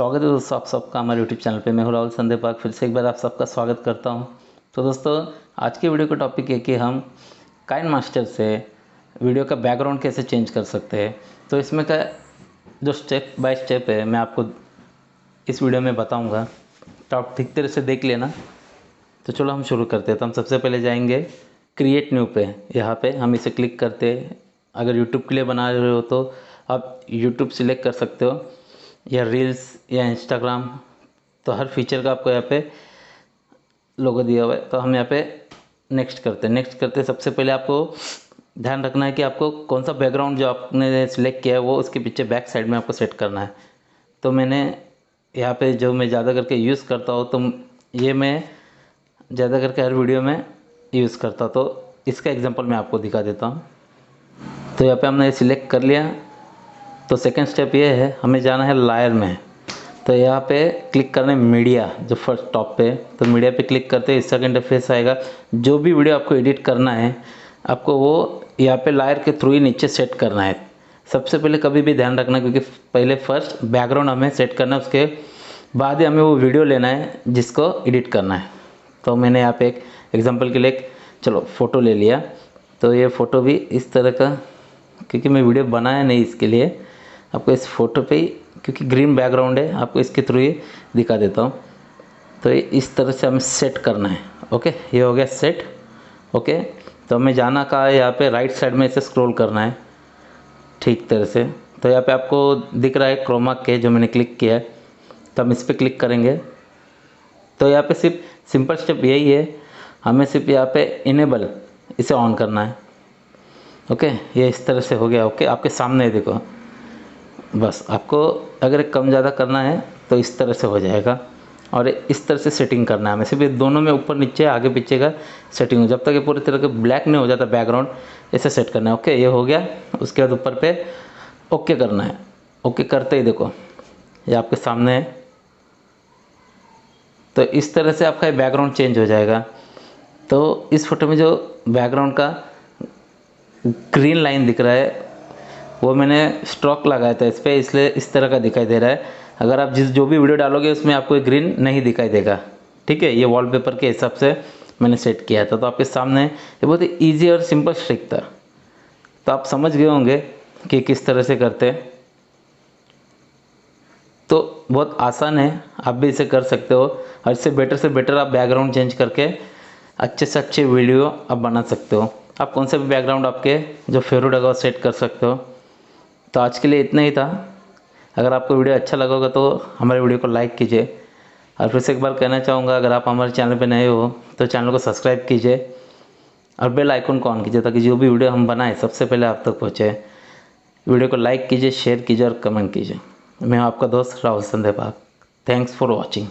स्वागत है दोस्तों आप सबका हमारे यूट्यूब चैनल पे। मैं हूँ राहुल सन्दीपाग, फिर से एक बार आप सबका स्वागत करता हूँ। तो दोस्तों आज की वीडियो का टॉपिक है कि हम काइनमास्टर से वीडियो का बैकग्राउंड कैसे चेंज कर सकते हैं। तो इसमें का जो स्टेप बाय स्टेप है मैं आपको इस वीडियो में बताऊँगा, तो आप ठीक तरह से देख लेना। तो चलो हम शुरू करते हैं। तो हम सबसे पहले जाएंगे क्रिएट न्यू पे। यहाँ पे हम इसे क्लिक करते हैं। अगर यूट्यूब के लिए बना रहे हो तो आप यूट्यूब सिलेक्ट कर सकते हो, या रील्स या इंस्टाग्राम। तो हर फीचर का आपको यहाँ पे लोगो दिया हुआ है। तो हम यहाँ पे नेक्स्ट करते हैं। सबसे पहले आपको ध्यान रखना है कि आपको कौन सा बैकग्राउंड जो आपने सिलेक्ट किया है वो उसके पीछे बैक साइड में आपको सेट करना है। तो मैंने यहाँ पे जो मैं ज़्यादा करके यूज़ करता हूँ, तो ये मैं ज़्यादा करके हर वीडियो में यूज़ करता हूँ। तो इसका एग्जांपल मैं आपको दिखा देता हूँ। तो यहाँ पे हमने सिलेक्ट कर लिया। तो सेकंड स्टेप ये है, हमें जाना है लायर में। तो यहाँ पे क्लिक करना है मीडिया, जो फर्स्ट टॉप पे। तो मीडिया पे क्लिक करते हैं, इसका इंटरफेस आएगा। जो भी वीडियो आपको एडिट करना है आपको वो यहाँ पे लायर के थ्रू ही नीचे सेट करना है। सबसे पहले कभी भी ध्यान रखना, क्योंकि पहले फर्स्ट बैकग्राउंड हमें सेट करना है, उसके बाद ही हमें वो वीडियो लेना है जिसको एडिट करना है। तो मैंने यहाँ पे एक एग्जाम्पल के लिए चलो फ़ोटो ले लिया। तो ये फ़ोटो भी इस तरह का, क्योंकि मैं वीडियो बनाया नहीं इसके लिए, आपको इस फ़ोटो पे ही, क्योंकि ग्रीन बैकग्राउंड है, आपको इसके थ्रू ही दिखा देता हूँ। तो ये इस तरह से हमें सेट करना है। ओके, ये हो गया सेट। ओके, तो हमें जाना कहाँ है, यहाँ पे राइट साइड में इसे स्क्रॉल करना है ठीक तरह से। तो यहाँ पे आपको दिख रहा है क्रोमा के, जो मैंने क्लिक किया है। तो हम इस पर क्लिक करेंगे। तो यहाँ पे सिर्फ सिंपल स्टेप यही है, हमें सिर्फ यहाँ पे इनेबल इसे ऑन करना है। ओके, ये इस तरह से हो गया। ओके, आपके सामने है, देखो। बस आपको अगर कम ज़्यादा करना है तो इस तरह से हो जाएगा, और इस तरह से सेटिंग करना है हमें। सिर्फ दोनों में ऊपर नीचे आगे पीछे का सेटिंग हो, जब तक ये पूरी तरह के ब्लैक नहीं हो जाता बैकग्राउंड, इसे सेट करना है। ओके, ये हो गया। उसके बाद ऊपर पे ओके करना है। ओके करते ही देखो ये आपके सामने है। तो इस तरह से आपका बैकग्राउंड चेंज हो जाएगा। तो इस फोटो में जो बैकग्राउंड का ग्रीन लाइन दिख रहा है वो मैंने स्ट्रोक लगाया था इस पर, इसलिए इस तरह का दिखाई दे रहा है। अगर आप जो भी वीडियो डालोगे उसमें आपको ये ग्रीन नहीं दिखाई देगा। ठीक है, ये वॉलपेपर के हिसाब से मैंने सेट किया था। तो आपके सामने ये बहुत ही ईजी और सिंपल ट्रिक था। तो आप समझ गए होंगे कि किस तरह से करते हैं। तो बहुत आसान है, आप भी इसे कर सकते हो। और इससे बेटर आप बैकग्राउंड चेंज करके अच्छे से अच्छे वीडियो आप बना सकते हो। आप कौन सा भी बैकग्राउंड आपके जो फेवरेट होगा सेट कर सकते हो। तो आज के लिए इतना ही था। अगर आपको वीडियो अच्छा लगा होगा तो हमारे वीडियो को लाइक कीजिए। और फिर से एक बार कहना चाहूँगा, अगर आप हमारे चैनल पर नए हो तो चैनल को सब्सक्राइब कीजिए और बेल आइकन को ऑन कीजिए, ताकि जो भी वीडियो हम बनाएं सबसे पहले आप तक पहुँचे। वीडियो को लाइक कीजिए, शेयर कीजिए और कमेंट कीजिए। मैं आपका दोस्त राहुल सन्दीपाग। Thanks for watching.